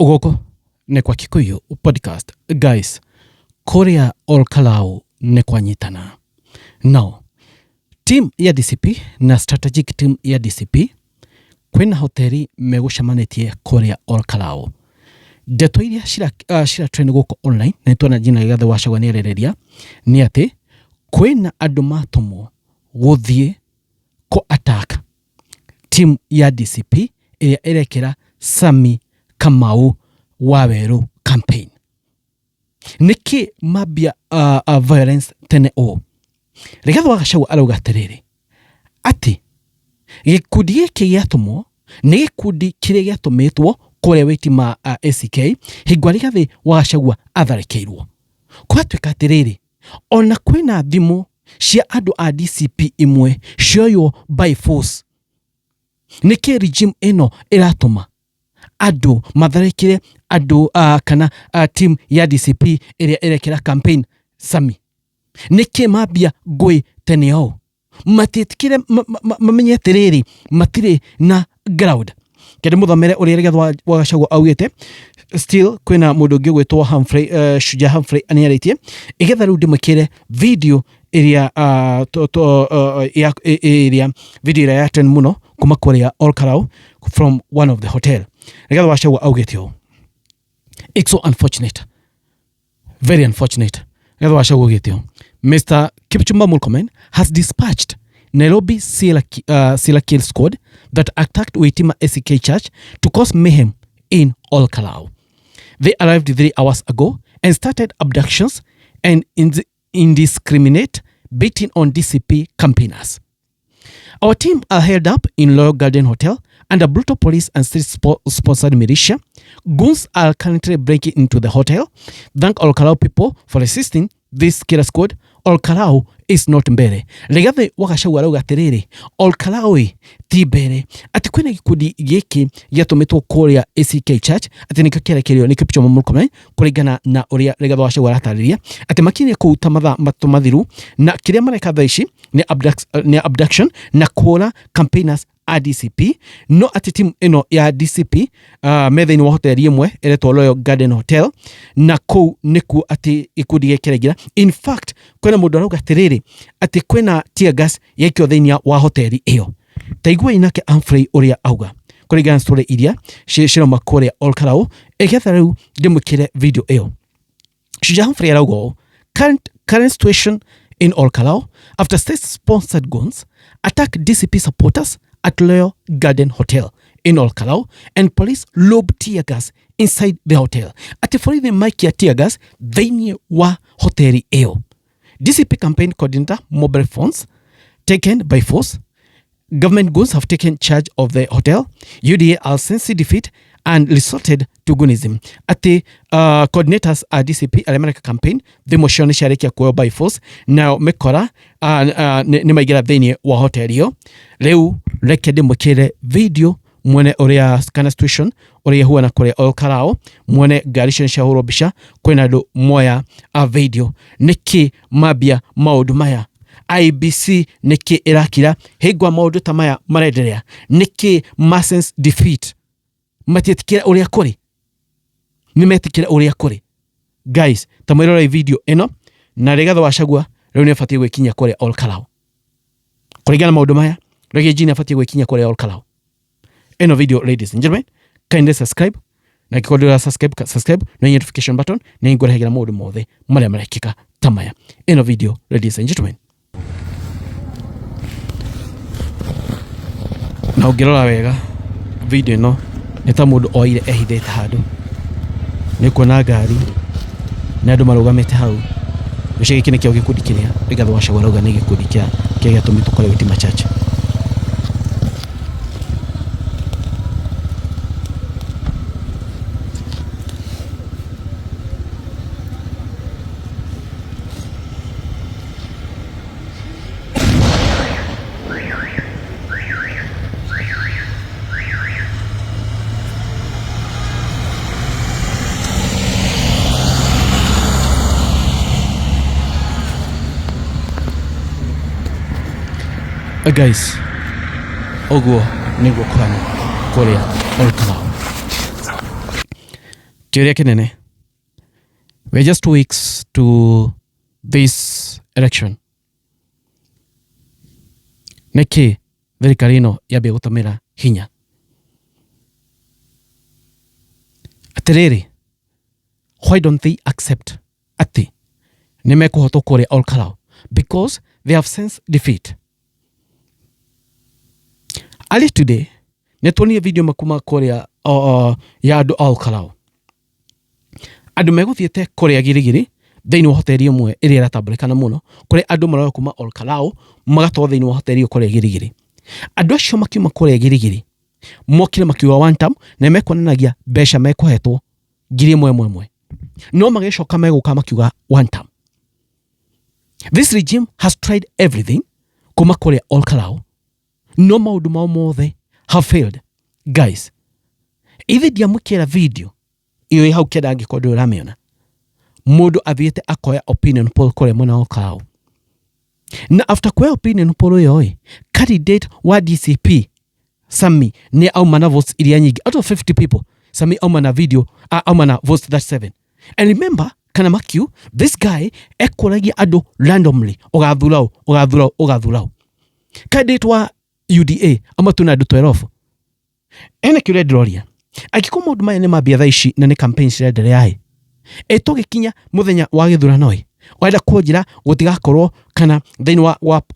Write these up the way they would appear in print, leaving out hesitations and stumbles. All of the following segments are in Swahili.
Ugoko ne kwa Kikuyu podcast. Guys, Korea Olkalou ne kwa nyitana. Now, team ya DCP na strategic team ya DCP kwena hoteli megushamanitie Korea Olkalou. Ndeto iria shira trend goko online na itwana jina gathe wacagwa ni rereria ni ati kwena andu matomo guthie ko attack team ya DCP iria irekera Sammy Kamau Waweru campaign. Niki mabia violence tene o. Rigatho wagacagwa arauga atiriri ati gikundi giki giatumo ni gikundi kiria giatumitwo kuria witima ACK hingwa rigathi wagacagwa atharekeirwo kwatuika atiriri ona kwina thimu cia andu a DCP imwe cioyo by force. Niki regime eno iratuma adu matharekire adu kana team ya DCP iria irekera campaign Sammy. Niki mabia ngui tene o matitikire mamenye atiriri matire na ground. Kede muthomere uria rigathwa wagacagwa augite still kwina mundu ungi gwitwo Humphrey Shuja Humphrey aniaritie igetha ru ndimukire video iria video iria yaten muno kuma Korea Olkalou from one of the hotel. Rigathwa wagacagwa augite o it's so unfortunate, very unfortunate. Rigathwa wagacagwa augite o Mr. Kipchumba Murkomen has dispatched Nairobi Sila Kill Squad that attacked Waitima ACK Church to cause mayhem in Olkalou. They arrived 3 hours ago and started abductions and indiscriminate beating on DCP campaigners. Our team are held up in Loyal Garden Hotel under brutal police and state-sponsored militia. Goons are currently breaking into the hotel. Thank Olkalou people for assisting this killer squad. Olkalou is not mbere. Rigathi wagacagwa arauga atiriri Olkalou ti mbere ati kwina gikundi giki giatumitwo kuria ACK Church ati nikio kierekerio ni Kipchumba Murkomen kuringana na uria Rigathi wagacagwa aratariria ati makinya kuuta mathaa matumathiru na kiria mareka thaici ni abduction na kuora campaigners a DCP no ati team ino ya DCP methaini wa hotel imwe eretwo Royal Garden Hotel na kou niku ati ikundi gekeregira. In fact kwena mundu arauga atiriri ati kwena tear gas yekio thiini wa hoteli iyo. Taigua inake Humphrey uria auga kuringana story iria shiroma Korea Olkalou egetha riu ndimukire video iyo. Shuja Humphrey arauga current situation in Olkalou after state-sponsored guns attack DCP supporters at Ller Garden Hotel in Olkalou and police lob tear gas inside the hotel. Ati for the mic ya tear gas thini wa hoteli eo. DCP campaign coordinator mobile phones taken by force. Government goons have taken charge of the hotel. UDA are sensi defeat and resorted to goonism. Ati coordinators a DCP America campaign the motion sharekia kwa by force. Now Mikora ni maigira thini wa hotel yo. Leu rekede mokere video mwene uria kana situation uria huwa na Korea Olkalou mwene garisha shahuro bisha kwena do moya a video niki mabia maudu maya IBC niki irakira higwa maudu tamaya marenderea niki masses defeat matitikira uria kuri nimetikira uria kuri. Guys, tamwirora video eno na Rigathi wagacagwa riu ni afatie gwikinya Korea Olkalou kuringana maudu maya rege jini afatie gwikinya Korea Olkalou. Eno video, ladies and gentlemen, kindly subscribe na kikodira subscribe na notification button na ingora higira maudu mothe maria marekika tamaya. Eno video, ladies and gentlemen. Na ugirora wega video no nita mundu oire ehithete handu ni kuona ngari na andu marugamite hau gicigi kine kio gikundi kiria Rigathi wagacagwa arauga ni gikundi kia giatumitwo kuria Waitima Church. Guys, oguo niguo kwana Korea Olkalou. Kiuria kinene. We're just 2 weeks to this election. Niki thirikari ino yambia gutumira hinya. Atiriri, why don't they accept ati nimekuhotwo kuria Olkalou? Because they have sensed defeat. Early today, netuonie video makuma kuria ya andu Olkalou. Andu meguthiete kuria girigiri thiini wa hoteli imwe iria iratamburikana muno kuri andu maroya kuma Olkalou magatwa thiini wa hoteli kuria girigiri. Andu acio makiuma kuria girigiri mokire makiuga one time na mekwonanagia mbeca mekuhetwo ngiri imwe no magicoka meguka makiuga one time. This regime has tried everything kuma kuria Olkalou. No maundu mao mothe have failed. Guys, either diamukira video iyo hau kenda angikondo ramiona mundu athiete akoya opinion poll kuria mwana Olkalou. Na after kuya opinion poll yo candidate wa DCP Sammy ni aumana votes iria nyingi out of 50 people. Sammy aumana video aumana votes that 7. And remember, kana makiu, this guy ekoragia ado randomly ogathurao. Candidate wa UDA amatuna adu 12. Ene kiure droria agiko maundu maya ni mambia thaa ici na ni campaign cirenderea tugikinya muthenya wa githurano wenda kunjira gutigakorwo kana thiini wa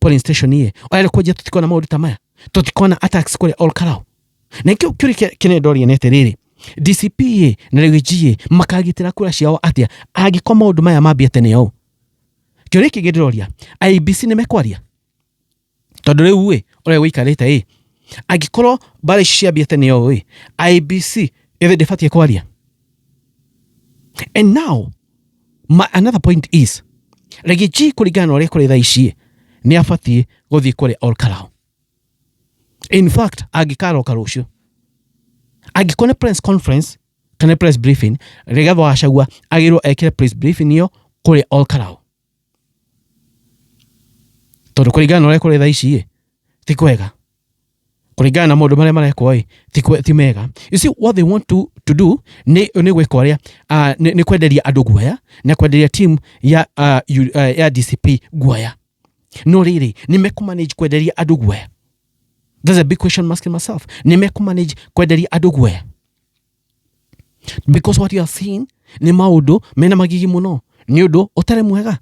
polling station wenda kunjira tutikona maundu ta maya, tutikona attacks kuri Olkalou. Na kio kiuri kine doria nete riri DCP na RG makagitira kura ciao atia agiko maundu maya mambia tene yo. Kiuri kigidoria IBC ni mekwaria tondu riu ore wikarite agikorwo bare ciambia tene yo IBC ithe defatie kwaria. And now another point is RG kuringana ore kuri thaa ici ni afatie guthii kuri Olkalou. In fact agikaro karucio agikone press conference kana press briefing regatho acagua agirwo ekire press briefing yo kuri Olkalou. Tondu kuringana ore kuri thaa ici ti kwega, kuringana na maundu maria marekwo ti mega. You see what they want to do ni gwikoria ni kwenderia andu guaya na kwenderia team ya DCP guaya. No really ni mekumanage kwenderia andu guaya. There's a big question I'm asking myself. Ni mekumanage kwenderia andu guaya, because what you are seeing ni maundu mena magigi muno, ni undu utare mwega.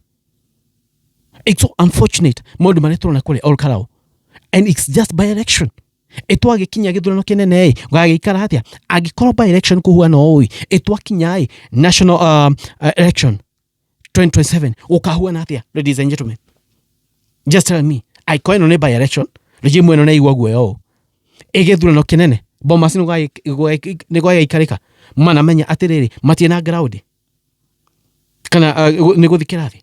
It's so unfortunate maundu maria turona kuri Olkalou, and it's just by election. Etwa gikinya githurano kinene gagikara atia agikorwo by election kuhuana etwa national election 2027 ukahuana atia. Ladies and gentlemen, just tell me, I coin on by election regime no na igwa guo igithurano kinene bomas no gaikarika mana menya atiriri matie na ground kana ni guthikira thi.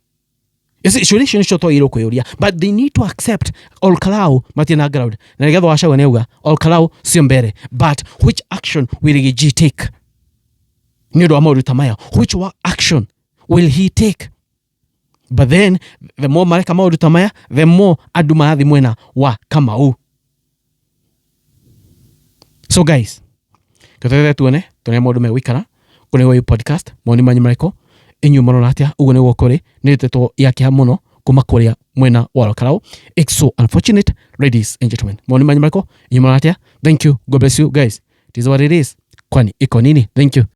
Solution is to irokuria, but they need to accept Olkalou matina ground. Na nigetho washaga neuga Olkalou sio mbere, but which action will RG take? Nido amauru tamaya, which action will he take? But then the more mareka amauru tamaya, the more aduma athi mwena wa Kamau. So guys, katete tuone maundu megwikara kune wa podcast moni manyi mareko inyu marona atia ugo ni gukuri ni teto yake muno kuma kuria mwena wa Olkalou. It's so unfortunate, ladies and gentlemen. Moni manyi mareko inyu marona atia. Thank you, God bless you guys. It is what it is, kwani iko nini. Thank you.